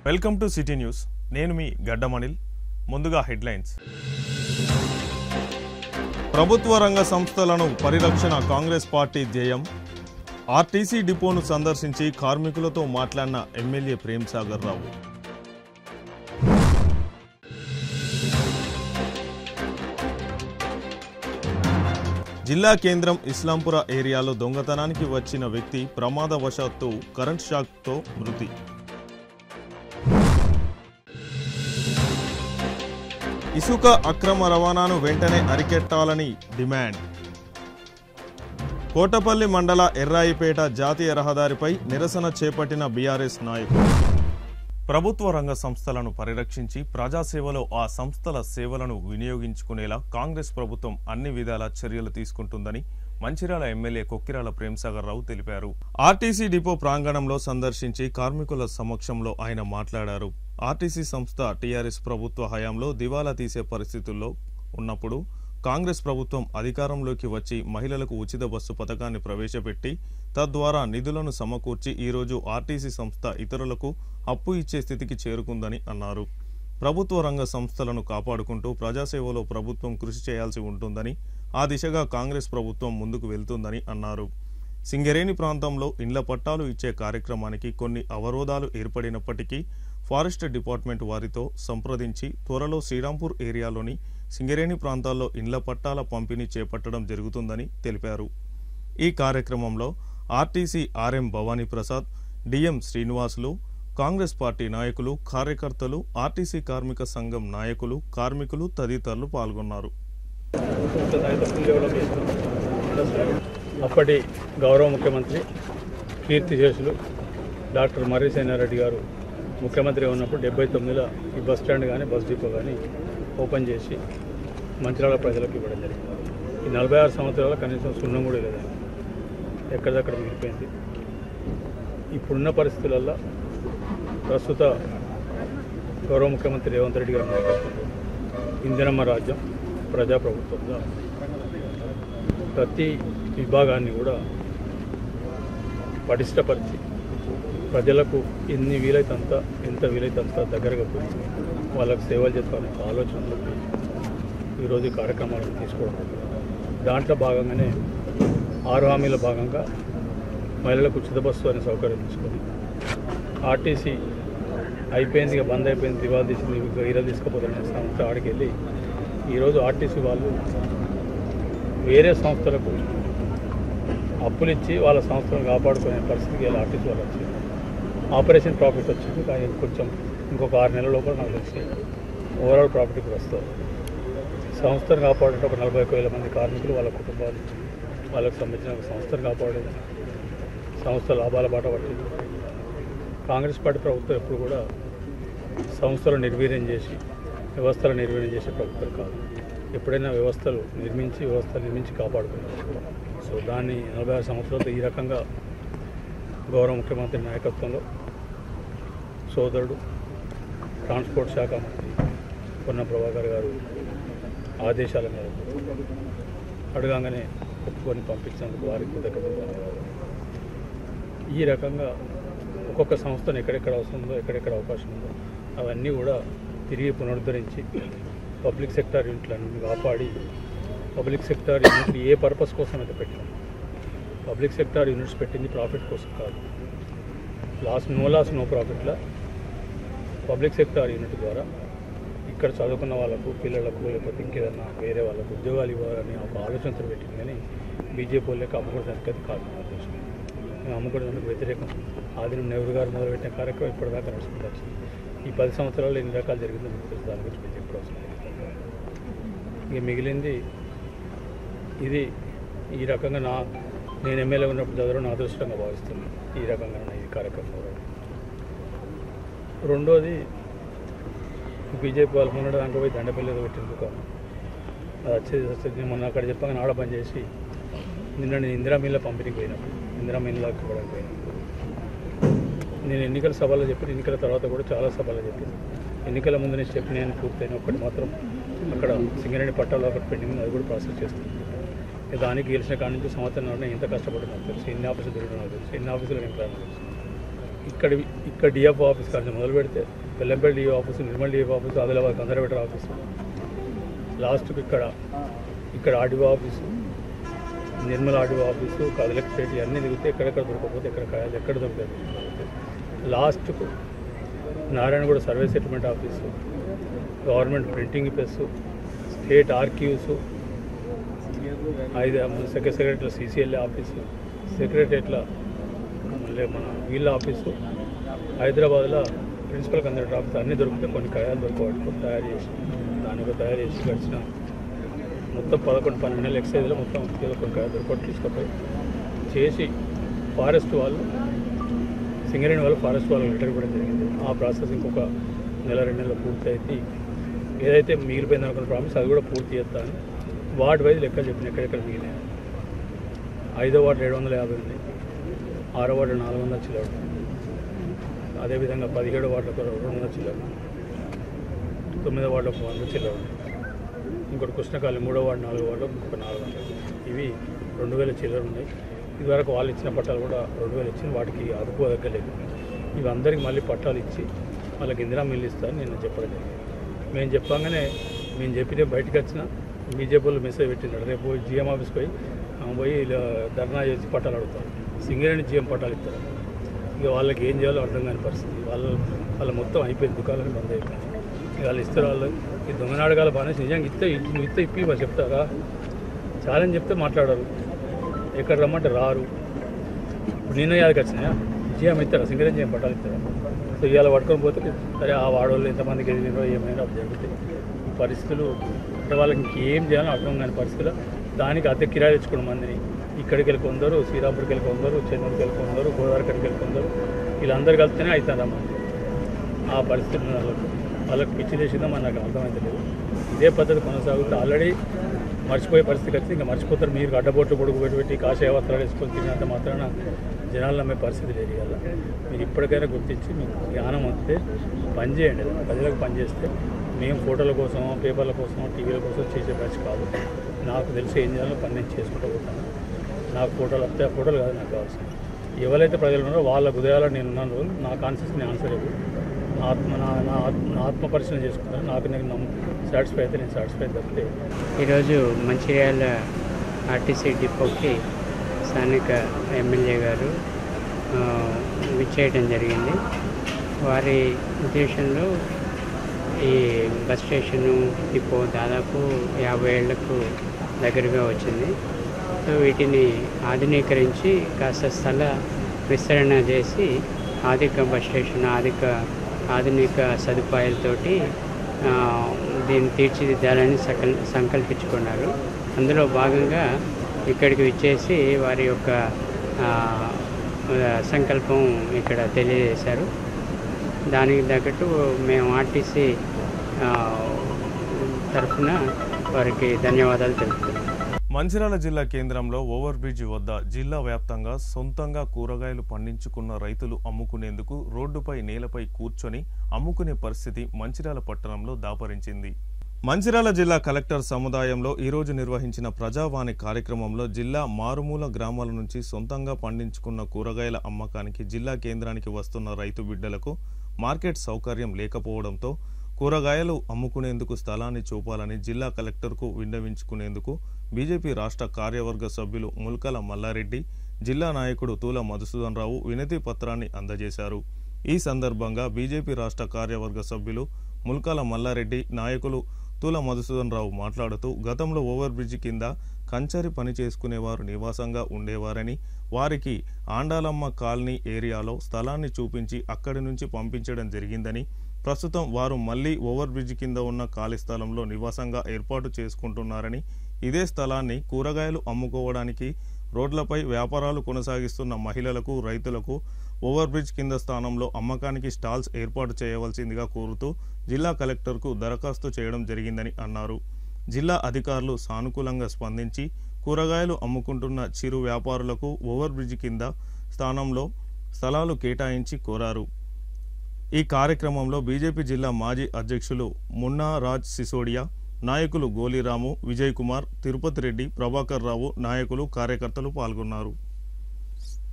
Welcome to city news. నేను మీ గడ్డమనిల్. ముందుగా headlines. ప్రభుత్వ రంగ సంస్థలను పరిరక్షణ కాంగ్రెస్ పార్టీ ధ్యేయం. ఆర్టీసీ డిపోను సందర్శించి కార్మికులతో మాట్లాడిన ఎమ్మెల్యే ప్రేమ్ సాగర్ రావు. జిల్లా కేంద్రం ఇస్లాంపుర ఏరియాలో దొంగతనానికి వచ్చిన వ్యక్తి ప్రమాదవశాత్తు కరెంట్ షాక్తో మృతి. ఇసుక అక్రమ రవాణాను వెంటనే అరికెట్టాలని డిమాండ్. కోటపల్లి మండల ఎర్రాయిపేట జాతీయ రహదారిపై నిరసన చేపట్టిన బీఆర్ఎస్ నాయకులు. ప్రభుత్వ రంగ సంస్థలను పరిరక్షించి ప్రజాసేవలో ఆ సంస్థల సేవలను వినియోగించుకునేలా కాంగ్రెస్ ప్రభుత్వం అన్ని విధాల చర్యలు తీసుకుంటుందని మంచిర్యాల ఎమ్మెల్యే కొక్కిరాల ప్రేమ్ సాగర్ రావు తెలిపారు. ఆర్టీసీ డిపో ప్రాంగణంలో సందర్శించి కార్మికుల సమక్షంలో ఆయన మాట్లాడారు. ఆర్టీసీ సంస్థ టీఆర్ఎస్ ప్రభుత్వ హయాంలో దివాలా తీసే పరిస్థితుల్లో ఉన్నప్పుడు కాంగ్రెస్ ప్రభుత్వం అధికారంలోకి వచ్చి మహిళలకు ఉచిత బస్సు పథకాన్ని ప్రవేశపెట్టి తద్వారా నిధులను సమకూర్చి ఈరోజు ఆర్టీసీ సంస్థ ఇతరులకు అప్పు ఇచ్చే స్థితికి చేరుకుందని అన్నారు. ప్రభుత్వ రంగ సంస్థలను కాపాడుకుంటూ ప్రజాసేవలో ప్రభుత్వం కృషి చేయాల్సి ఉంటుందని, ఆ దిశగా కాంగ్రెస్ ప్రభుత్వం ముందుకు వెళ్తుందని అన్నారు. సింగరేణి ప్రాంతంలో ఇండ్ల పట్టాలు ఇచ్చే కార్యక్రమానికి కొన్ని అవరోధాలు ఏర్పడినప్పటికీ ఫారెస్ట్ డిపార్ట్మెంట్ వారితో సంప్రదించి త్వరలో శ్రీరాంపూర్ ఏరియాలోని సింగరేణి ప్రాంతాల్లో ఇండ్ల పట్టాల పంపిణీ చేపట్టడం జరుగుతుందని తెలిపారు. ఈ కార్యక్రమంలో RTC RM Bhavani Prasad, DM Srinivasulu, Congress party నాయకులు, కార్యకర్తలు, ఆర్టీసీ కార్మిక సంఘం నాయకులు, కార్మికులు తదితరులు పాల్గొన్నారు. అప్పటి గౌరవ ముఖ్యమంత్రి కీర్తిశేషులు డాక్టర్ మర్రి సేనారెడ్డి గారు ముఖ్యమంత్రి ఉన్నప్పుడు 79లో ఈ బస్ స్టాండ్ కానీ బస్ డిపో కానీ ఓపెన్ చేసి మంచిర్యాల ప్రజలకు ఇవ్వడం జరిగింది. ఈ 46 సంవత్సరాల కనీసం సున్నం కూడా లేదు, ఎక్కడిదక్కడ మిగిలిపోయింది. ఇప్పుడున్న పరిస్థితులలో ప్రస్తుత గౌరవ ముఖ్యమంత్రి రేవంత్ రెడ్డి గారి నాయకత్వంలో ఇందిరమ్మ రాజ్యం ప్రజాప్రభుత్వంగా ప్రతి విభాగాన్ని కూడా పటిష్టపరిచి ప్రజలకు ఎన్ని వీలైతే అంత, ఎంత వీలైతే అంత దగ్గరగా పోయి వాళ్ళకు సేవలు చేస్తామనే ఆలోచనతో ఈరోజు ఈ కార్యక్రమాలను తీసుకోవడం. దాంట్లో భాగంగానే 6 హామీల భాగంగా మహిళలకు ఉచిత బస్సు అనే సౌకర్యం తీసుకొని ఆర్టీసీ అయిపోయింది, ఇక బంద్ అయిపోయింది, దివాలా తీసింది, ఈరోజు తీసుకుపోతున్న సంస్థ ఆడికి వెళ్ళి ఈరోజు ఆర్టీసీ వాళ్ళు వేరే సంస్థలకు అప్పులు ఇచ్చి వాళ్ళ సంస్థలను కాపాడుకునే పరిస్థితికి ఇలా ఆర్టీసీ వాళ్ళు వచ్చింది. ఆపరేషన్ ప్రాఫిట్ వచ్చింది, కానీ కొంచెం ఇంకొక 6 నెలల లోపల నాకు తెలిసి ఓవరాల్ ప్రాఫిట్ కూడా వస్తారు. సంస్థను కాపాడే ఒక 41,000 మంది కార్మికులు, వాళ్ళ కుటుంబాలు, వాళ్ళకు సంబంధించిన ఒక సంస్థను కాపాడేది, సంస్థ లాభాల బాట పట్టింది. కాంగ్రెస్ పార్టీ ప్రభుత్వం ఎప్పుడు కూడా సంస్థలు నిర్వీర్యం చేసి, వ్యవస్థలు నిర్వీర్యం చేసే ప్రభుత్వం కాదు. ఎప్పుడైనా వ్యవస్థలు నిర్మించి కాపాడుకున్నారు. సో దాన్ని 46 సంవత్సరాలతో ఈ రకంగా గౌరవ ముఖ్యమంత్రి నాయకత్వంలో సోదరుడు ట్రాన్స్పోర్ట్ శాఖ మంత్రి పొన్నం ప్రభాకర్ గారు ఆదేశాల మేరకు అడగంగానే ఒప్పుకొని పంపించినందుకు వారికి కృతజ్ఞతలు. ఈ రకంగా ఒక్కొక్క సంస్థను ఎక్కడెక్కడ అవసరం ఉందో, ఎక్కడెక్కడ అవకాశం ఉందో అవన్నీ కూడా తిరిగి పునరుద్ధరించి పబ్లిక్ సెక్టార్ యూనిట్లను కాపాడి, పబ్లిక్ సెక్టార్ యూనిట్లు ఏ పర్పస్ కోసం అయితే పెట్టాం, పబ్లిక్ సెక్టార్ యూనిట్స్ పెట్టింది ప్రాఫిట్ కోసం కాదు. నో లాస్ నో ప్రాఫిట్లా పబ్లిక్ సెక్టార్ యూనిట్ ద్వారా ఇక్కడ చదువుకున్న వాళ్ళకు, పిల్లలకు, లేకపోతే ఇంకేదన్నా వేరే వాళ్ళకు ఉద్యోగాలు ఇవ్వాలని ఒక ఆలోచనతో పెట్టింది. కానీ బీజేపీ వాళ్ళకి అమ్ముకోవడానికి అది కాదు. మేము అమ్ముకోవడానికి వ్యతిరేకం. ఆదినం నెహ్రూ గారు మొదలుపెట్టిన కార్యక్రమం ఇప్పటిదాకా నడుచుకుంటూ వచ్చింది. ఈ 10 సంవత్సరాలు ఎన్ని రకాలు జరిగిందో మీకు తెలుసు, దాని గురించి మీకు ఎప్పుడు అవసరం. ఇక మిగిలింది ఇది. ఈ రకంగా నేను ఎమ్మెల్యే ఉన్నప్పుడు చదవడం నా అదృష్టంగా భావిస్తున్నాను. ఈ రకంగా ఈ కార్యక్రమంలో రెండోది బీజేపీ వాళ్ళు మొన్న దాంట్లో పోయి దండపల్లిలో పెట్టిన దుకాణం అది వచ్చేది మొన్న అక్కడ చెప్పగా ఆడ పని చేసి నిన్న నేను ఇందిరా మిల్ల పంపిణీకి పోయినప్పుడు, ఇందిరా మిల్లాకి ఇవ్వడానికి పోయినప్పుడు నేను ఎన్నికల సభలో చెప్పి, ఎన్నికల తర్వాత కూడా చాలా సభలో చెప్పి, ఎన్నికల ముందు నేను చెప్పి నేను పూర్తయిన ఒకటి మాత్రం అక్కడ సింగరేణి పట్టాలు ఒకటి పెండింగ్, అది కూడా ప్రాసెస్ చేస్తుంది. దానికి గెలిచిన కాడి నుంచి సంవత్సరం ఎంత కష్టపడుతున్నా తెలుసు, ఎన్ని ఆఫీసులు తిరుగుతున్నా తెలుసు, ఎన్ని ఆఫీసులు నేను తెలుసు. ఇక్కడ డిఎఫ్ ఆఫీస్ కానీ మొదలు పెడితే Bellampalli DF office, Nirmal DF office, Adilabad conservator office, లాస్ట్కి ఇక్కడ RDO office, Nirmal RDO office, collectorate ఇవన్నీ తిరిగితే ఎక్కడెక్కడ దొరకకపోతే ఎక్కడ దొరుకుతుంది. లాస్ట్కు Narayanaguda survey settlement office, government printing press, state archives, సెక్రటరీల సిసిఎల్ ఆఫీసు, సెక్రటరియట్ల మళ్ళీ మన వీళ్ళ ఆఫీసు, హైదరాబాద్లో ప్రిన్సిపల్ కన్సల్టెంట్ ఆఫీస్ అన్నీ దొరికితే కొన్ని కాయాలు దొరకబట్టుకొని తయారు చేసి గడిచిన మొత్తం 11-12 నెలల ఎక్సైజ్లో మొత్తం ఏదో కొన్ని కాయాలు దొరకబట్టి తీసుకుపోయి చేసి ఫారెస్ట్ వాళ్ళు సింగరేణి వాళ్ళు ఫారెస్ట్ వాళ్ళకి లెటర్ ఇవ్వడం జరిగింది. ఆ ప్రాసెస్ ఇంకొక 1-2 నెలలు పూర్తి అయితే ఏదైతే మిగిలిపోయింది అనుకున్న ప్రామిస్ అది కూడా పూర్తి చేస్తాను. వార్డు వైజ్ లెక్కలు చెప్పిన ఎక్కడెక్కడ మిగిలినాయి. 5వ వార్డు 750 ఉంది, 6వ వార్డు 400 చిల్లర, అదేవిధంగా 17వ వార్డులకు 200 చిల్లర, 9వ వార్డులకు 100 చిల్లర, ఇంకోటి కృష్ణకాళి 3వ వార్డు 4వ వార్డులకు ఇంకొక 400. ఇవి 2000 చిల్లర ఉన్నాయి. ఇదివరకు వాళ్ళు ఇచ్చిన పట్టాలు కూడా 2000 ఇచ్చింది, వాటికి అదుపు తగ్గలేదు. ఇవి అందరికీ మళ్ళీ పట్టాలు ఇచ్చి వాళ్ళకి ఇందిరా మిల్లు ఇస్తారని నేను చెప్పడం జరిగింది. మేము చెప్పగానే మేము చెప్పితే బయటకు వచ్చిన బీజేపీలో మెసేజ్ పెట్టినాడు, రేపు జిఎం ఆఫీస్కి పోయి ధర్నా చేసి పట్టాలు అడుగుతారు, సింగరేణి జిఎం పట్టాలు ఇస్తారు. ఇక వాళ్ళకి ఏం చేయాలో అర్థం కాని పరిస్థితి. వాళ్ళ మొత్తం అయిపోయింది, దుకాణాలు బంద్ అయిపోయింది. ఇక వాళ్ళు ఇస్తారు. వాళ్ళు ఈ దొంగనాడగాల బాగా నిజంగా ఇస్తే ఇప్పి వాళ్ళు చెప్తారా, ఛాలెంజ్ చెప్తే మాట్లాడరు, ఎక్కడ రమ్మంటే రారు. ఇప్పుడు నిన్న యాదకి వచ్చినాయా జిఎం ఇస్తారా, సింగరేణి జిఎం పట్టాలు ఇస్తారా? సో ఇవాళ పట్టుకొని పోతే సరే ఆ వాడవాళ్ళు ఎంతమందికి ఎదిగినో ఏమైనా జరుగుతాయి. ఈ పరిస్థితులు అంటే వాళ్ళకి ఇంకేం చేయాలో అర్థం కాని పరిస్థితులు. దానికి అద్దె కిరాయి తెచ్చుకున్న మందిని ఇక్కడికి వెళ్ళి కొందరు, శ్రీరాంపూర్కి వెళ్ళి కొందరు, చెన్నూరుకి వెళ్ళి కొందరు, గోదావరి కడికి వెళ్ళి కొందరు, వీళ్ళందరూ కలిస్తేనే అవుతుందమ్మా. ఆ పరిస్థితులు వాళ్ళకి పిచ్చి చేసిందో మన నాకు అర్థమవుతలేదు. ఇదే పద్ధతి కొనసాగుతూ ఆల్రెడీ మర్చిపోయే పరిస్థితి వచ్చింది. ఇంకా మర్చిపోతారు. మీరు గడ్డబొట్లు పొడుగు పెట్టి కాషాయ వస్త్రాలు వేసుకొని తిరిగినంత మాత్రాన జనాలు నమ్మే పరిస్థితి లేదు. వల్ల మీరు ఇప్పటికైనా గుర్తించి మీకు జ్ఞానం వస్తే పని చేయండి, ప్రజలకు పని చేస్తే. మేము ఫోటోల కోసం, పేపర్ల కోసం, టీవీల కోసం చేసే బ్యాచ్ కాదు. నాకు తెలిసి ఏం చేయాలో పని నేను చేసుకుంటూ పోతాను. నాకు ఫోటోలు వస్తే ఆ ఫోటోలు కాదు నాకు కావాల్సింది. ఎవరైతే ప్రజలు ఉన్నారో వాళ్ళ హృదయాల్లో నేను ఉన్నాను రోజు నా కాన్షియస్ నేను ఆన్సర్ ఇవ్వు. నా ఆత్మ పరిశీలన చేసుకుంటాను. నేను సాటిస్ఫై అయితే నేను సాటిస్ఫై తప్పితే. ఈరోజు మంచిర్యాల ఆర్టీసీ డిపోకి స్థానిక ఎమ్మెల్యే గారు విచ్చేయడం జరిగింది. వారి ఉద్దేశంలో ఈ బస్ స్టేషను డిపో దాదాపు 50 ఏళ్లకు దగ్గరగా వచ్చింది. సో వీటిని ఆధునీకరించి కాస్త స్థల విస్తరణ చేసి బస్ స్టేషన్ ఆధునిక సదుపాయాలతోటి దీన్ని తీర్చిదిద్దాలని సంకల్పించుకున్నారు. అందులో భాగంగా ఇక్కడికి విచ్చేసి వారి యొక్క సంకల్పం ఇక్కడ తెలియజేశారు. దానికి తగ్గట్టు మేము ఆర్టీసీ తరఫున వారికి ధన్యవాదాలు తెలుపుతున్నాం. మంచిర్యాల జిల్లా కేంద్రంలో ఓవర్ బ్రిడ్జి వద్ద జిల్లా వ్యాప్తంగా సొంతంగా కూరగాయలు పండించుకున్న రైతులు అమ్ముకునేందుకు రోడ్డుపై నేలపై కూర్చొని అమ్ముకునే పరిస్థితి మంచిర్యాల పట్టణంలో దాపరించింది. మంచిర్యాల జిల్లా కలెక్టర్ సముదాయంలో ఈరోజు నిర్వహించిన ప్రజావాణి కార్యక్రమంలో జిల్లా మారుమూల గ్రామాల నుంచి సొంతంగా పండించుకున్న కూరగాయల అమ్మకానికి జిల్లా కేంద్రానికి వస్తున్న రైతు బిడ్డలకు మార్కెట్ సౌకర్యం లేకపోవడంతో కూరగాయలు అమ్ముకునేందుకు స్థలాన్ని చూపాలని జిల్లా కలెక్టర్కు విన్నవించుకునేందుకు బీజేపీ రాష్ట్ర కార్యవర్గ సభ్యులు ముల్కల మల్లారెడ్డి, జిల్లా నాయకుడు తూల మధుసూదన్ రావు వినతి పత్రాన్ని అందజేశారు. ఈ సందర్భంగా బీజేపీ రాష్ట్ర కార్యవర్గ సభ్యులు ముల్కల మల్లారెడ్డి, నాయకులు తూల మధుసూదన్ రావు మాట్లాడుతూ గతంలో ఓవర్ బ్రిడ్జి కింద కంచరి పని చేసుకునేవారు నివాసంగా ఉండేవారని, వారికి ఆండాలమ్మ కాలనీ ఏరియాలో స్థలాన్ని చూపించి అక్కడి నుంచి పంపించడం జరిగిందని, ప్రస్తుతం వారు మళ్లీ ఓవర్ బ్రిడ్జి కింద ఉన్న ఖాళీ స్థలంలో నివాసంగా ఏర్పాటు చేసుకుంటున్నారని, ఇదే స్థలాన్ని కూరగాయలు అమ్ముకోవడానికి రోడ్లపై వ్యాపారాలు కొనసాగిస్తున్న మహిళలకు, రైతులకు ఓవర్ బ్రిడ్జ్ కింద స్థానంలో అమ్మకానికి స్టాల్స్ ఏర్పాటు చేయవలసిందిగా కోరుతూ జిల్లా కలెక్టర్కు దరఖాస్తు చేయడం జరిగిందని అన్నారు. జిల్లా అధికారులు సానుకూలంగా స్పందించి కూరగాయలు అమ్ముకుంటున్న చిరు వ్యాపారులకు ఓవర్ బ్రిడ్జి కింద స్థానంలో స్థలాలు కేటాయించి కోరారు. ఈ కార్యక్రమంలో బీజేపీ జిల్లా మాజీ అధ్యక్షులు మున్నా రాజ్ సిసోడియా, నాయకులు గోలిరాము, విజయ్ కుమార్, తిరుపతి రెడ్డి, ప్రభాకర్ రావు, నాయకులు, కార్యకర్తలు పాల్గొన్నారు.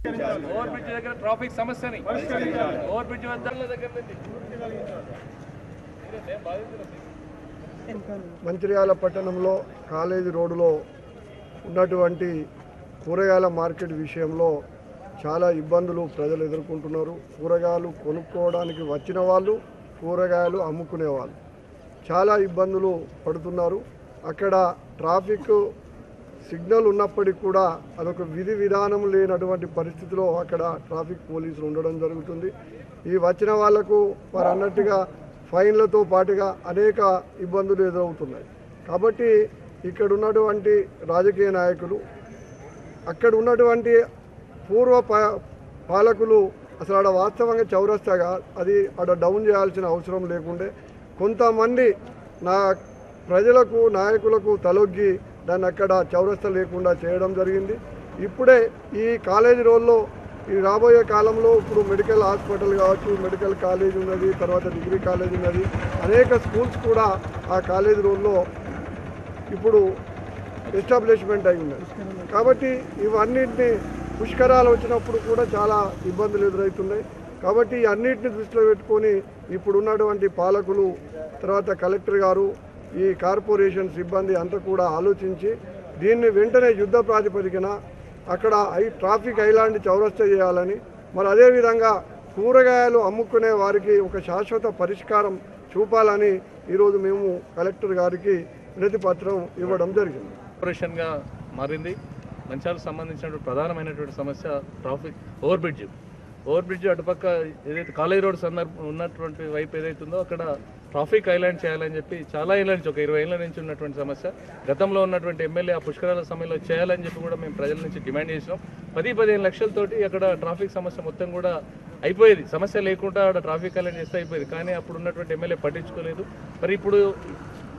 ఓవర్ బ్రిడ్జ్ దగ్గర ట్రాఫిక్ సమస్యని ఓవర్ బ్రిడ్జ్ వద్ద దగ్గర మంచిర్యాల పట్టణంలో కాలేజీ రోడ్డులో ఉన్నటువంటి కూరగాయల మార్కెట్ విషయంలో చాలా ఇబ్బందులు ప్రజలు ఎదుర్కొంటున్నారు. కూరగాయలు కొనుక్కోవడానికి వచ్చిన వాళ్ళు, కూరగాయలు అమ్ముకునే వాళ్ళు చాలా ఇబ్బందులు పడుతున్నారు. అక్కడ ట్రాఫిక్ సిగ్నల్ ఉన్నప్పటికీ కూడా అదొక విధి విధానం లేనటువంటి పరిస్థితిలో అక్కడ ట్రాఫిక్ పోలీసులు ఉండడం జరుగుతుంది. ఈ వచ్చిన వాళ్లకు వారు అన్నట్టుగా ఫైన్లతో పాటుగా అనేక ఇబ్బందులు ఎదురవుతున్నాయి. కాబట్టి ఇక్కడ ఉన్నటువంటి రాజకీయ నాయకులు, అక్కడ ఉన్నటువంటి పూర్వ పాలకులు అసలు ఆడ వాస్తవంగా చౌరస్తాగా అది ఆడ డౌన్ చేయాల్సిన అవసరం లేకుండే కొంతమంది ప్రజలకు నాయకులకు తలొగ్గి దాన్ని అక్కడ చౌరస్తా లేకుండా చేయడం జరిగింది. ఇప్పుడే ఈ కాలేజీ రోడ్లో ఈ రాబోయే కాలంలో ఇప్పుడు మెడికల్ హాస్పిటల్ కావచ్చు, మెడికల్ కాలేజ్ ఉన్నది, తర్వాత డిగ్రీ కాలేజ్ ఉన్నది, అనేక స్కూల్స్ కూడా ఆ కాలేజీ రోడ్లో ఇప్పుడు ఎస్టాబ్లిష్మెంట్ అయి ఉన్నది. కాబట్టి ఇవన్నింటినీ పుష్కరాలు వచ్చినప్పుడు కూడా చాలా ఇబ్బందులు ఎదురవుతున్నాయి. కాబట్టి అన్నింటిని దృష్టిలో పెట్టుకొని ఇప్పుడు ఉన్నటువంటి పాలకులు, తర్వాత కలెక్టర్ గారు, ఈ కార్పొరేషన్ సిబ్బంది అంతా కూడా ఆలోచించి దీన్ని వెంటనే యుద్ధ ప్రాతిపదికన అక్కడ ట్రాఫిక్ ఐలాండ్ చౌరస్తా చేయాలని, మరి అదేవిధంగా కూరగాయలు అమ్ముకునే వారికి ఒక శాశ్వత పరిష్కారం చూపాలని ఈరోజు మేము కలెక్టర్ గారికి వినతి పత్రం ఇవ్వడం జరిగింది. కార్పొరేషన్గా మారింది. మంచిర్యాలకు సంబంధించినటువంటి ప్రధానమైనటువంటి సమస్య ట్రాఫిక్ ఓవర్ బ్రిడ్జ్ అటుపక్క ఏదైతే కాలేజ్ రోడ్ ఉన్నటువంటి వైపు ఏదైతుందో అక్కడ ట్రాఫిక్ ఐలాండ్ చేయాలని చెప్పి చాలా ఏళ్ళ నుంచి, ఒక 20 ఏళ్ళ నుంచి ఉన్నటువంటి సమస్య. గతంలో ఉన్నటువంటి ఎమ్మెల్యే ఆ పుష్కరాల సమయంలో చేయాలని చెప్పి కూడా మేము ప్రజల నుంచి డిమాండ్ చేసినాం. 10-15 లక్షలతోటి అక్కడ ట్రాఫిక్ సమస్య మొత్తం కూడా అయిపోయేది. సమస్య లేకుండా అక్కడ ట్రాఫిక్ ఐలాండ్ చేస్తే అయిపోయేది. కానీ అప్పుడు ఉన్నటువంటి ఎమ్మెల్యే పట్టించుకోలేదు. మరి ఇప్పుడు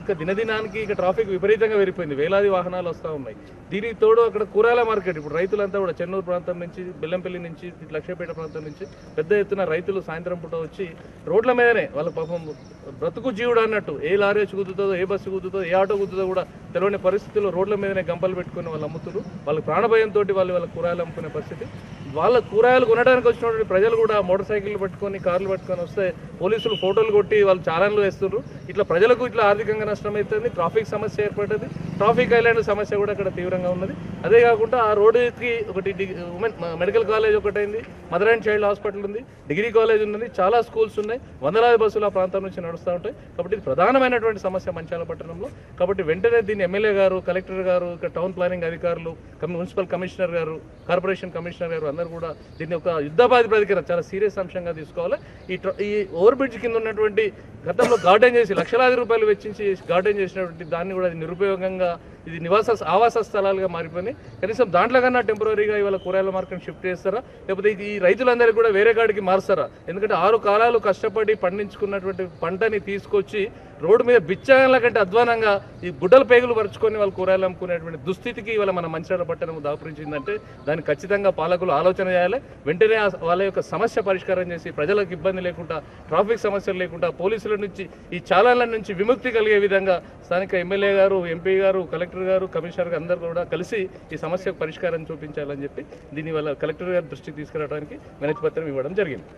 ఇంకా దినదినానికి ఇక ట్రాఫిక్ విపరీతంగా పెరిగిపోయింది. వేలాది వాహనాలు వస్తూ ఉన్నాయి. దీనికి తోడు అక్కడ కూరగాయల మార్కెట్, ఇప్పుడు రైతులంతా కూడా చెన్నూరు ప్రాంతం నుంచి, బెల్లంపల్లి నుంచి, లక్ష్మీపేట ప్రాంతం నుంచి పెద్ద ఎత్తున రైతులు సాయంత్రం పూట వచ్చి రోడ్ల మీదనే వాళ్ళ పాపం బ్రతుకు జీవుడు అన్నట్టు ఏ లారీ వచ్చి గుద్దుతుందో, ఏ బస్సు గుద్దుతుందో, ఏ ఆటో గుద్దుతో కూడా తెలియని పరిస్థితుల్లో రోడ్ల మీదనే గంపలు పెట్టుకుని వాళ్ళు అమ్ముతున్నారు. వాళ్ళ ప్రాణభయంతో వాళ్ళ కూరగాయలు అమ్ముకునే పరిస్థితి. వాళ్ళ కూరగాయలు కొనడానికి వచ్చినటువంటి ప్రజలు కూడా మోటార్ సైకిల్ పట్టుకొని, కార్లు పట్టుకొని వస్తే పోలీసులు ఫోటోలు కొట్టి వాళ్ళు చాలాన్లు వేస్తున్నారు. ఇట్లా ప్రజలకు ఇట్లా ఆర్థికంగా నష్టం అవుతుంది. ట్రాఫిక్ సమస్య ఏర్పడుతుంది. ట్రాఫిక్ ఐలాండ్ సమస్య కూడా అక్కడ తీవ్రంగా ఉన్నది. అదే కాకుండా ఆ రోడ్డుకి ఒకటి మెడికల్ కాలేజ్ ఒకటైంది, మదర్ అండ్ చైల్డ్ హాస్పిటల్ ఉంది, డిగ్రీ కాలేజ్ ఉన్నది, చాలా స్కూల్స్ ఉన్నాయి, వందలాది బస్సులు ఆ ప్రాంతం నుంచి నడుస్తూ ఉంటాయి. కాబట్టి ఇది ప్రధానమైనటువంటి సమస్య మంచిర్యాల పట్టణంలో. కాబట్టి వెంటనే దీన్ని ఎమ్మెల్యే గారు, కలెక్టర్ గారు, ఇక్కడ టౌన్ ప్లానింగ్ అధికారులు, మున్సిపల్ కమిషనర్ గారు, కార్పొరేషన్ కమిషనర్ గారు అందరూ కూడా దీన్ని ఒక యుద్ధబాధిపదికన చాలా సీరియస్ అంశంగా తీసుకోవాలి. ఈ ఓవర్ బ్రిడ్జ్ కింద ఉన్నటువంటి గతంలో గార్డెన్ చేసి లక్షలాది రూపాయలు వెచ్చించి గార్డెన్ చేసినటువంటి దాన్ని కూడా నిరుపయోగంగా ఇది ఆవాస స్థలాలుగా మారిపోయినాయి. కనీసం దాంట్లో కన్నా టెంపరీగా ఇవాళ కూరగాయల మార్కెట్ షిఫ్ట్ చేస్తారా, లేకపోతే ఈ రైతులందరికీ కూడా వేరే కాడికి మారుస్తారా? ఎందుకంటే 6 కాలాలు కష్టపడి పండించుకున్నటువంటి పంటని తీసుకొచ్చి రోడ్డు మీద బిచ్చగాళ్ళ కంటే అధ్వానంగా ఈ గుడ్డల పేగులు పరుచుకొని వాళ్ళు కూరగాయలు అమ్ముకునేటువంటి దుస్థితికి ఇవాళ మన మంచిర్యాల పట్టణం దాపురించిందంటే దాన్ని ఖచ్చితంగా పాలకులు ఆలోచన చేయాలి. వెంటనే వాళ్ళ యొక్క సమస్య పరిష్కారం చేసి ప్రజలకు ఇబ్బంది లేకుండా, ట్రాఫిక్ సమస్యలు లేకుండా, పోలీసుల నుంచి ఈ చాలాల నుంచి విముక్తి కలిగే విధంగా స్థానిక ఎమ్మెల్యే గారు, ఎంపీ గారు, కలెక్టర్ గారు, కమిషనర్ గారు అందరూ కూడా కలిసి ఈ సమస్యకు పరిష్కారం చూపించాలని చెప్పి దీని వల్ల కలెక్టర్ గారి దృష్టికి తీసుకురావడానికి వినతి పత్రం ఇవ్వడం జరిగింది.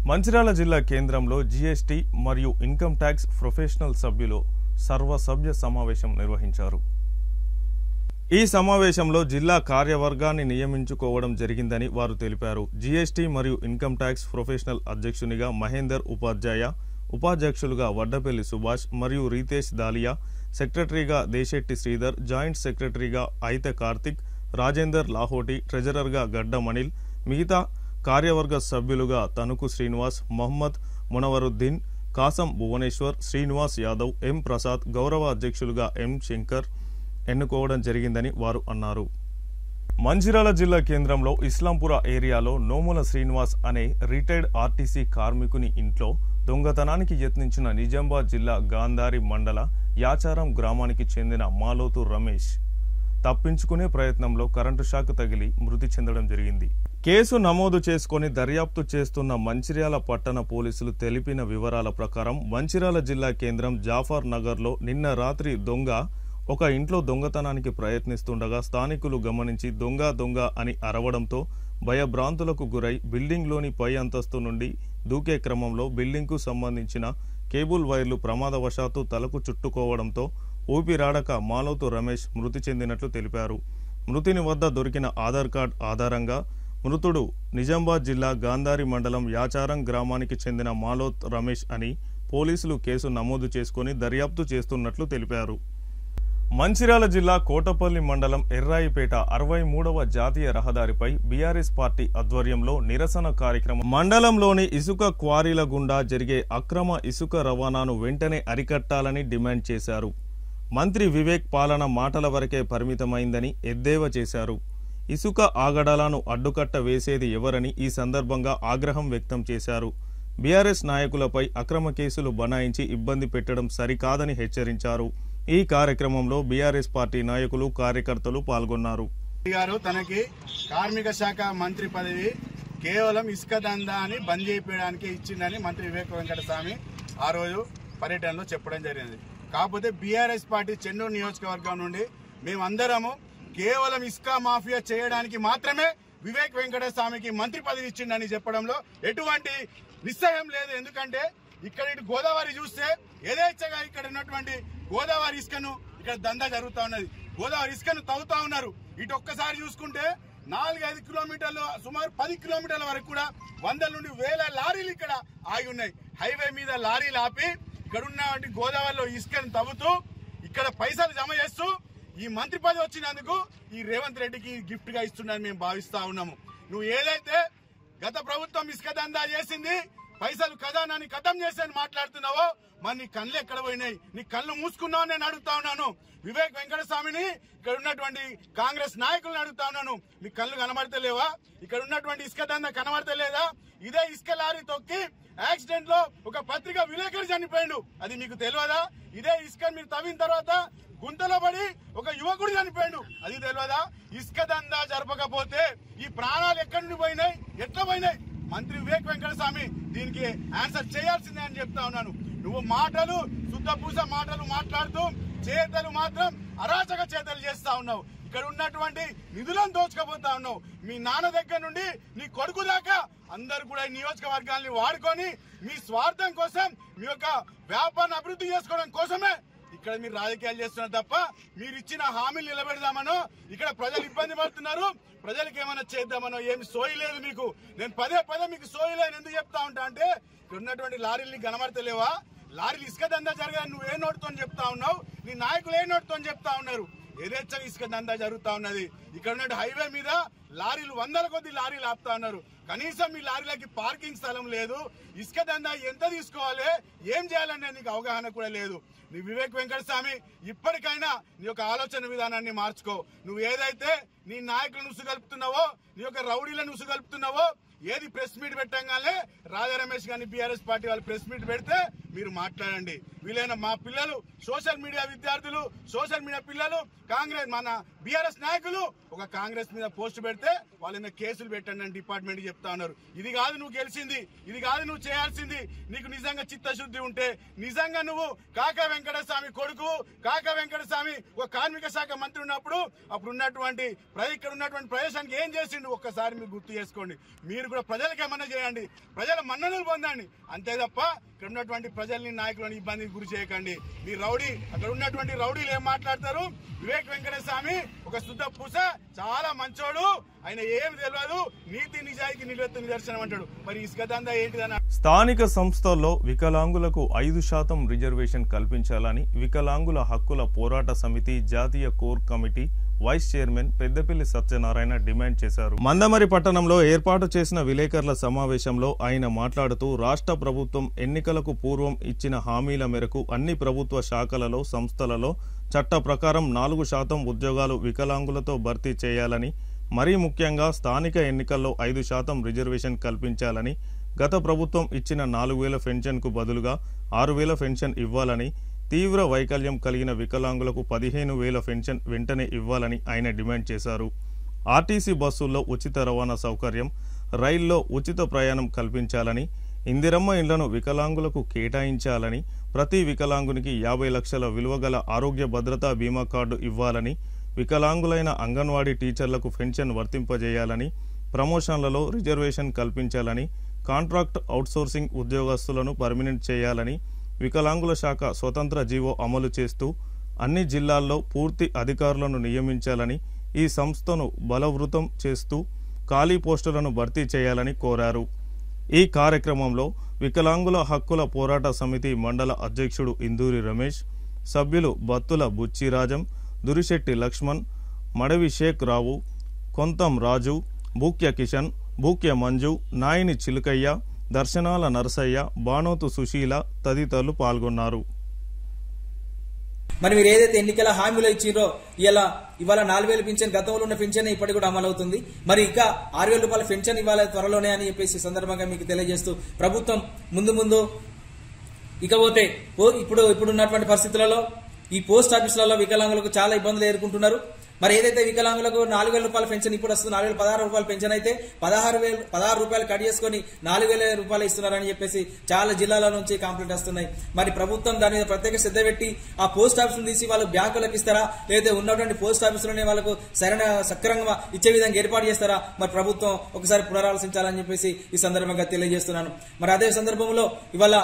మంచిర్యాల జిల్లా కేంద్రంలో జీఎస్టీ మరియు ఇన్కమ్ ట్యాక్స్ ప్రొఫెషనల్ సభ్యులు సర్వసభ్య సమావేశం నిర్వహించారు. ఈ సమావేశంలో జిల్లా కార్యవర్గాన్ని నియమించుకోవడం జరిగిందని వారు తెలిపారు. జీఎస్టీ మరియు ఇన్కమ్ ట్యాక్స్ ప్రొఫెషనల్ అధ్యక్షునిగా మహేందర్ ఉపాధ్యాయ, ఉపాధ్యక్షులుగా వడ్డపల్లి సుభాష్ మరియు రీతేష్ దాలియా, సెక్రటరీగా దేశెట్టి శ్రీధర్, జాయింట్ సెక్రటరీగా ఐతే కార్తిక్, రాజేందర్ లాహోటి, ట్రెజరర్గా గడ్డ మణిల్, మిగతా కార్యవర్గ సభ్యులుగా తనుకు శ్రీనివాస్, మొహమ్మద్ మునవరుద్దీన్, కాసం భువనేశ్వర్, శ్రీనివాస్ యాదవ్, ఎం ప్రసాద్, గౌరవ అధ్యక్షులుగా ఎం శంకర్ ఎన్నుకోవడం జరిగిందని వారు అన్నారు. మంచిర్యాల జిల్లా కేంద్రంలో ఇస్లాంపుర ఏరియాలో నోముల శ్రీనివాస్ అనే రిటైర్డ్ ఆర్టీసీ కార్మికుని ఇంట్లో దొంగతనానికి యత్నించిన నిజామాబాద్ జిల్లా గాంధారి మండల యాచారం గ్రామానికి చెందిన మాలోతు రమేష్ తప్పించుకునే ప్రయత్నంలో కరెంటు షాక్ తగిలి మృతి చెందడం జరిగింది. కేసు నమోదు చేసుకుని దర్యాప్తు చేస్తున్న మంచిర్యాల పట్టణ పోలీసులు తెలిపిన వివరాల ప్రకారం మంచిర్యాల జిల్లా కేంద్రం జాఫర్ నగర్లో నిన్న రాత్రి దొంగ ఒక ఇంట్లో దొంగతనానికి ప్రయత్నిస్తుండగా స్థానికులు గమనించి దొంగ దొంగ అని అరవడంతో భయభ్రాంతులకు గురై బిల్డింగ్లోని పై అంతస్తు నుండి దూకే క్రమంలో బిల్డింగ్కు సంబంధించిన కేబుల్ వైర్లు ప్రమాదవశాత్తు తలకు చుట్టుకోవడంతో ఊపిరాడక మాలోతు రమేష్ మృతి చెందినట్లు తెలిపారు. మృతుని వద్ద దొరికిన ఆధార్ కార్డు ఆధారంగా మృతుడు నిజామాబాద్ జిల్లా గాంధారి మండలం యాచారం గ్రామానికి చెందిన మాలోత్ రమేష్ అని పోలీసులు కేసు నమోదు చేసుకుని దర్యాప్తు చేస్తున్నట్లు తెలిపారు. మంచిర్యాల జిల్లా కోటపల్లి మండలం ఎర్రాయిపేట 63వ జాతీయ రహదారిపై బీఆర్ఎస్ పార్టీ ఆధ్వర్యంలో నిరసన కార్యక్రమం. మండలంలోని ఇసుక క్వారీల గుండా జరిగే అక్రమ ఇసుక రవాణాను వెంటనే అరికట్టాలని డిమాండ్ చేశారు. మంత్రి వివేక్ పాలన మాటల వరకే పరిమితమైందని ఎద్దేవా చేశారు. ఇసుక ఆగడాలను అడ్డుకట్ట వేసేది ఎవరని ఈ సందర్భంగా ఆగ్రహం వ్యక్తం చేశారు. బీఆర్ఎస్ నాయకులపై అక్రమ కేసులు బనాయించి ఇబ్బంది పెట్టడం సరికాదని హెచ్చరించారు. ఈ కార్యక్రమంలో బీఆర్ఎస్ పార్టీ నాయకులు కార్యకర్తలు పాల్గొన్నారు. తనకి కార్మిక శాఖ మంత్రి పదవి కేవలం ఇసుక దందాన్ని బంద్ చేయడానికి ఇచ్చిందని మంత్రి వివేక్ వెంకటస్వామి ఆ రోజు పర్యటనలో చెప్పడం జరిగింది. కాకపోతే బీఆర్ఎస్ పార్టీ చెన్నూరు నియోజకవర్గం నుండి మేమందరము కేవలం ఇసుక మాఫియా చేయడానికి మాత్రమే వివేక్ వెంకటస్వామికి మంత్రి పదవి ఇచ్చిందని చెప్పడంలో ఎటువంటి నిశ్చయం లేదు. ఎందుకంటే ఇక్కడ ఇటు గోదావరి చూస్తే యథేచ్ఛగా ఇక్కడ ఉన్నటువంటి గోదావరి ఇసుకను ఇక్కడ దందా జరుగుతూ ఉన్నది. గోదావరి ఇసుకను తవ్వుతా ఉన్నారు. ఇటు ఒక్కసారి చూసుకుంటే 4-5 కిలోమీటర్లు సుమారు 10 కిలోమీటర్ల వరకు కూడా 100 నుండి 1000 లారీలు ఇక్కడ ఆగి ఉన్నాయి. హైవే మీద లారీలు ఆపి ఇక్కడ ఉన్నటువంటి గోదావరిలో ఇసుకను తవ్వుతూ ఇక్కడ పైసలు జమ చేస్తూ ఈ మంత్రి పదవి వచ్చినందుకు ఈ రేవంత్ రెడ్డికి గిఫ్ట్ గా ఇస్తున్నారని మేము భావిస్తా ఉన్నాము. నువ్వు ఏదైతే గత ప్రభుత్వం ఇసుక దందా చేసింది, పైసలు ఖజానాన్ని ఖతం చేసి మాట్లాడుతున్నావో మరి నీ కళ్ళు ఎక్కడ పోయినాయి? నీ కళ్ళు మూసుకున్నావు నేను అడుగుతా ఉన్నాను. వివేక్ వెంకటస్వామిని ఇక్కడ ఉన్నటువంటి కాంగ్రెస్ నాయకులను అడుగుతా ఉన్నాను. మీ కళ్ళు కనబడతలేవా? ఇక్కడ ఉన్నటువంటి ఇసుక దందా కనబడతలేదా? ఇదే ఇసుక లారీ తొక్కి యాక్సిడెంట్ లో ఒక పత్రికా విలేకరు చనిపోయాడు. అది మీకు తెలియదా? ఇదే ఇసుక మీరు తవ్విన తర్వాత గుంతలో పడి ఒక యువకుడు చనిపోయాడు. అది తెలియదా? ఇసుక దందా జరపకపోతే ఈ ప్రాణాలు ఎక్కడి నుండి పోయినాయి, ఎట్లా పోయినాయి? మంత్రి వివేక్ వెంకటస్వామి దీనికి ఆన్సర్ చేయాల్సిందే అని చెప్తా ఉన్నాను. నువ్వు మాటలు శుద్ధపూస మాటలు మాట్లాడుతూ చేతలు మాత్రం అరాచక చేతలు చేస్తా ఉన్నావు. ఇక్కడ ఉన్నటువంటి నిధులను దోచుకోబోతా ఉన్నావు. మీ నాన్న దగ్గర నుండి నీ కొడుకు దాకా అందరు కూడా ఈ నియోజకవర్గాల్ని వాడుకొని మీ స్వార్థం కోసం, మీ యొక్క వ్యాపారాన్ని అభివృద్ధి చేసుకోవడం కోసమే ఇక్కడ మీరు రాజకీయాలు చేస్తున్నారు తప్ప మీరు ఇచ్చిన హామీలు నిలబెడదామనో, ఇక్కడ ప్రజలు ఇబ్బంది పడుతున్నారు ప్రజలకు ఏమైనా చేద్దామనో ఏమి సోయి లేదు మీకు. నేను పదే మీకు సోయి లేదు ఎందుకు చెప్తా ఉంటా అంటే ఇక్కడ ఉన్నటువంటి లారీల్ని కనబడతలేవా? లారీలు ఇసుక దందా జరగాలని నువ్వు ఏ నోటుతో చెప్తా ఉన్నావు, నీ నాయకులు ఏ నోటుతో చెప్తా ఉన్నారు? ఏదేచ్చగా ఇసుక దందా జరుగుతా ఉన్నది. ఇక్కడ ఉన్న హైవే మీద లారీలు 100ల కొద్ది లారీలు ఆపుతా ఉన్నారు. కనీసం మీ లారీలకి పార్కింగ్ స్థలం లేదు. ఇసుక దందా ఎంత తీసుకోవాలి, ఏం చేయాలనే నీకు అవగాహన కూడా లేదు. నీ వివేక్ వెంకటస్వామి ఇప్పటికైనా నీ యొక్క ఆలోచన విధానాన్ని మార్చుకో. నువ్వు ఏదైతే నీ నాయకులను ఉసుగలుపుతున్నావో, నీ యొక్క రౌడీలను ఉసుగలుపుతున్నావో, ఏది ప్రెస్ మీట్ పెట్టంగానే రాజా రమేష్ గారిని బీఆర్ఎస్ పార్టీ వాళ్ళు ప్రెస్ మీట్ పెడితే మీరు మాట్లాడండి. వీలైన మా పిల్లలు సోషల్ మీడియా విద్యార్థులు, సోషల్ మీడియా పిల్లలు, కాంగ్రెస్ మన బీఆర్ఎస్ నాయకులు ఒక కాంగ్రెస్ మీద పోస్ట్ పెడితే వాళ్ళ మీద కేసులు పెట్టండి అని డిపార్ట్మెంట్ చెప్తా ఉన్నారు. ఇది కాదు నువ్వు గెలిచింది, ఇది కాదు నువ్వు చేయాల్సింది. నీకు నిజంగా చిత్తశుద్ధి ఉంటే నిజంగా నువ్వు కాకా వెంకటస్వామి కొడుకు, కాకా వెంకటస్వామి ఒక కార్మిక శాఖ మంత్రి ఉన్నప్పుడు అప్పుడు ఉన్నటువంటి ఇక్కడ ఉన్నటువంటి ప్రదేశానికి ఏం చేసిండు ఒక్కసారి మీరు గుర్తు చేసుకోండి. మీరు కూడా ప్రజలకు ఏమన్నా చేయండి, ప్రజల మన్ననలు పొందండి. అంతే తప్ప ఇక్కడ ఉన్నటువంటి ప్రజల్ని నాయకులను ఇబ్బందికి గురి చేయకండి. మీ రౌడీ అక్కడ ఉన్నటువంటి రౌడీలు ఏం మాట్లాడతారు? వివేక్ వెంకటస్వామి ఒక శుద్ధ పూస, చాలా మంచోడు, ఆయన ఏమి తెలియదు, నీతి నిజాయితీ నిదర్శనం అంటాడు. మరి ఇసుక దందా ఏంటిదని. స్థానిక సంస్థల్లో వికలాంగులకు 5% రిజర్వేషన్ కల్పించాలని వికలాంగుల హక్కుల పోరాట సమితి జాతీయ core committee vice chairman Peddapalli Satyanarayana demand చేశారు. మందమరి పట్టణంలో ఏర్పాటు చేసిన విలేకరుల సమావేశంలో ఆయన మాట్లాడుతూ రాష్ట్ర ప్రభుత్వం ఎన్నికలకు పూర్వం ఇచ్చిన హామీల మేరకు అన్ని ప్రభుత్వ శాఖలలో, సంస్థలలో చట్ట ప్రకారం 4% ఉద్యోగాలు వికలాంగులతో భర్తీ చేయాలని, మరీ ముఖ్యంగా స్థానిక ఎన్నికల్లో 5% రిజర్వేషన్ కల్పించాలని, గత ప్రభుత్వం ఇచ్చిన 4000 పెన్షన్కు బదులుగా 6000 పెన్షన్ ఇవ్వాలని, తీవ్ర వైకల్యం కలిగిన వికలాంగులకు 15000 పెన్షన్ వెంటనే ఇవ్వాలని ఆయన డిమాండ్ చేశారు. ఆర్టీసీ బస్సుల్లో ఉచిత రవాణా సౌకర్యం, రైల్లో ఉచిత ప్రయాణం కల్పించాలని, ఇందిరమ్మ ఇళ్లను వికలాంగులకు కేటాయించాలని, ప్రతి వికలాంగునికి 50 లక్షల విలువగల ఆరోగ్య భద్రతా బీమా కార్డు ఇవ్వాలని, వికలాంగులైన అంగన్వాడీ టీచర్లకు పెన్షన్ వర్తింపజేయాలని, ప్రమోషన్లలో రిజర్వేషన్ కల్పించాలని, కాంట్రాక్ట్ అవుట్సోర్సింగ్ ఉద్యోగస్తులను పర్మినెంట్ చేయాలని వికలాంగుల శాఖ స్వతంత్ర జీవో అమలు చేస్తూ అన్ని జిల్లాల్లో పూర్తి అధికారులను నియమించాలని, ఈ సంస్థను బలవృతం చేస్తూ ఖాళీ పోస్టులను భర్తీ చేయాలని కోరారు. ఈ కార్యక్రమంలో వికలాంగుల హక్కుల పోరాట సమితి మండల అధ్యక్షుడు ఇందూరి రమేష్, సభ్యులు బత్తుల బుచ్చిరాజం, దురిశెట్టి లక్ష్మణ్, మడవి షేక్ రావు, కొంతం రాజు, బూక్య కిషన్, బూక్య మంజు, నాయిని చిలుకయ్య, దర్శనాల నరసయ్య, బానోతు సుశీల తదితరులు పాల్గొన్నారు. మరి మీరు ఏదైతే ఎన్నికల హామీలు ఇచ్చిండ్రో ఇవాళ 4,000 పింఛన్, గతంలో ఉన్న పింఛన్ ఇప్పటికి కూడా అమలవుతుంది. మరి ఇంకా 6,000 రూపాయల పింఛన్ ఇవ్వాలి త్వరలోనే అని చెప్పేసి సందర్భంగా మీకు తెలియజేస్తూ ప్రభుత్వం ముందు ఇకపోతే ఇప్పుడు ఉన్నటువంటి పరిస్థితులలో ఈ పోస్ట్ ఆఫీసులలో వికలాంగులకు చాలా ఇబ్బందులు ఎదుర్కొంటున్నారు. మరి ఏదైతే వికలాంగులకు 4,000 రూపాయల పెన్షన్ ఇప్పుడు వస్తుంది, 4,016 రూపాయల పెన్షన్ అయితే 16 రూపాయలు కట్ చేసుకుని 4,000 రూపాయలు ఇస్తున్నారని చెప్పేసి చాలా జిల్లాల నుంచి కంప్లైంట్ వస్తున్నాయి. మరి ప్రభుత్వం దాని మీద ప్రత్యేక శ్రద్ధ పెట్టి ఆ పోస్ట్ ఆఫీసులు తీసి వాళ్ళు బ్యాంకులకు ఇస్తారా, లేదా ఉన్నటువంటి పోస్ట్ ఆఫీసులోనే వాళ్ళకు సక్రమంగా ఇచ్చే విధంగా ఏర్పాటు చేస్తారా, మరి ప్రభుత్వం ఒకసారి పునరాలోచించాలని చెప్పేసి ఈ సందర్భంగా తెలియజేస్తున్నాను. మరి అదే సందర్భంలో ఇవాళ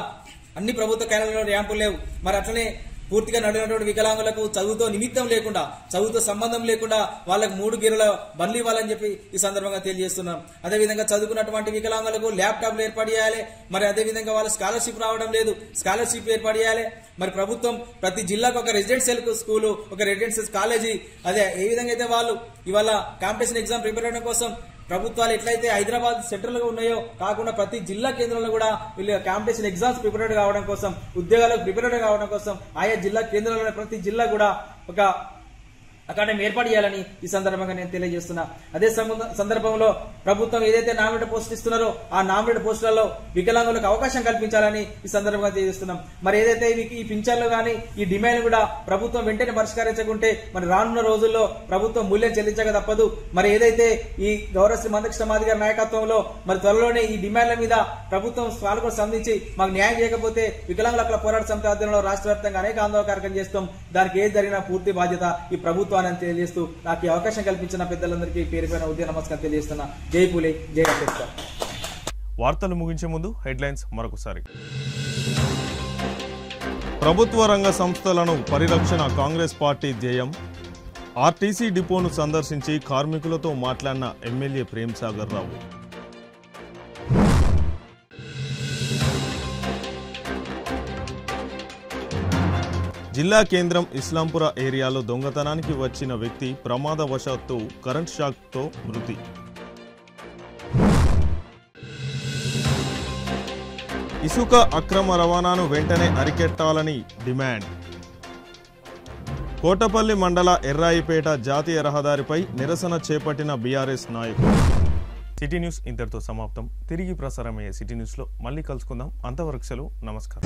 అన్ని ప్రభుత్వ కార్యాలయాల్లో ర్యాంపులు లేవు. మరి అట్లనే పూర్తిగా నడినటువంటి వికలాంగులకు చదువుతో నిమిత్తం లేకుండా, చదువుతో సంబంధం లేకుండా వాళ్ళకు 3 గేర్ల బండ్లు ఇవ్వాలని చెప్పి ఈ సందర్భంగా తెలియజేస్తున్నాం. అదేవిధంగా చదువుకున్నటువంటి వికలాంగులకు ల్యాప్టాప్లు ఏర్పాటు చేయాలి. మరి అదేవిధంగా వాళ్ళ స్కాలర్షిప్ రావడం లేదు, స్కాలర్షిప్ ఏర్పాటు చేయాలి. మరి ప్రభుత్వం ప్రతి జిల్లాకు ఒక రెసిడెన్షియల్ స్కూలు, ఒక రెసిడెన్షియల్ కాలేజీ, అదే ఏ విధంగా అయితే వాళ్ళు ఇవాళ కాంపిటీషన్ ఎగ్జామ్ ప్రిపేర్ అవడం కోసం ప్రభుత్వాలు ఎట్లయితే హైదరాబాద్ సెంట్రల్ గా ఉన్నాయో కాకుండా ప్రతి జిల్లా కేంద్రంలో కూడా వీళ్ళు కాంపిటీషన్ ఎగ్జామ్స్ ప్రిపేర్డ్ కావడం కోసం, ఉద్యోగాలకు ప్రిపేర్డ్ కావడం కోసం ఆయా జిల్లా కేంద్రంలో ప్రతి జిల్లా కూడా ఒక అకాడమీ ఏర్పాటు చేయాలని ఈ సందర్భంగా నేను తెలియజేస్తున్నా. అదే సందర్భంలో ప్రభుత్వం ఏదైతే నామినేటెడ్ పోస్టులు ఇస్తున్నారో ఆ నామినేటెడ్ పోస్టులలో వికలాంగులకు అవకాశం కల్పించాలని ఈ సందర్భంగా తెలియజేస్తున్నాం. మరి ఏదైతే ఈ పింఛన్లు కానీ ఈ డిమాండ్ కూడా ప్రభుత్వం వెంటనే పరిష్కరించకుంటే మరి రానున్న రోజుల్లో ప్రభుత్వం మూల్యం చెల్లించక తప్పదు. మరి ఏదైతే ఈ గౌరవ శ్రీ మందకృష్ణ మాదిగ గారి నాయకత్వంలో మరి త్వరలోనే ఈ డిమాండ్ల మీద ప్రభుత్వం స్వాలకు స్పందించి మాకు న్యాయం చేయకపోతే వికలాంగుల హక్కుల పోరాట సమితి ఆధ్వర్యంలో రాష్ట్ర వ్యాప్తంగా అనేక ఆందోళన కార్యక్రమం చేస్తాం. దానికి ఏది జరిగినా పూర్తి బాధ్యత ఈ ప్రభుత్వం అని తెలియజేస్తూ నాకు ఈ అవకాశం కల్పించిన పెద్దలందరికీ పేరు పైన ఉదయ నమస్కారం తెలియజేస్తున్నా. జై పూలే, జై అంబేద్కర్. వార్తలు ముగించే ముందు హెడ్లైన్స్ మరొకసారి. ప్రభుత్వ రంగ సంస్థలను పరిరక్షణ కాంగ్రెస్ పార్టీ ధ్యేయం. ఆర్టీసీ డిపోను సందర్శించి కార్మికులతో మాట్లాడిన ఎమ్మెల్యే ప్రేమ్ సాగర్ రావు. జిల్లా కేంద్రం ఇస్లాంపుర ఏరియాలో దొంగతనానికి వచ్చిన వ్యక్తి ప్రమాదవశాత్తు కరెంట్ షాక్తో మృతి. ఇసుక అక్రమ రవాణాను వెంటనే అరికెట్టాలని డిమాండ్. కోటపల్లి మండల ఎర్రాయిపేట జాతీయ రహదారిపై నిరసన చేపట్టిన బీఆర్ఎస్ నాయకులు. సిటీ న్యూస్ ఇంతటితో సమాప్తం. తిరిగి ప్రసారమయ్యే సిటీ న్యూస్లో మళ్ళీ కలుసుకుందాం. అంతవరకు సెలవు. నమస్కారం.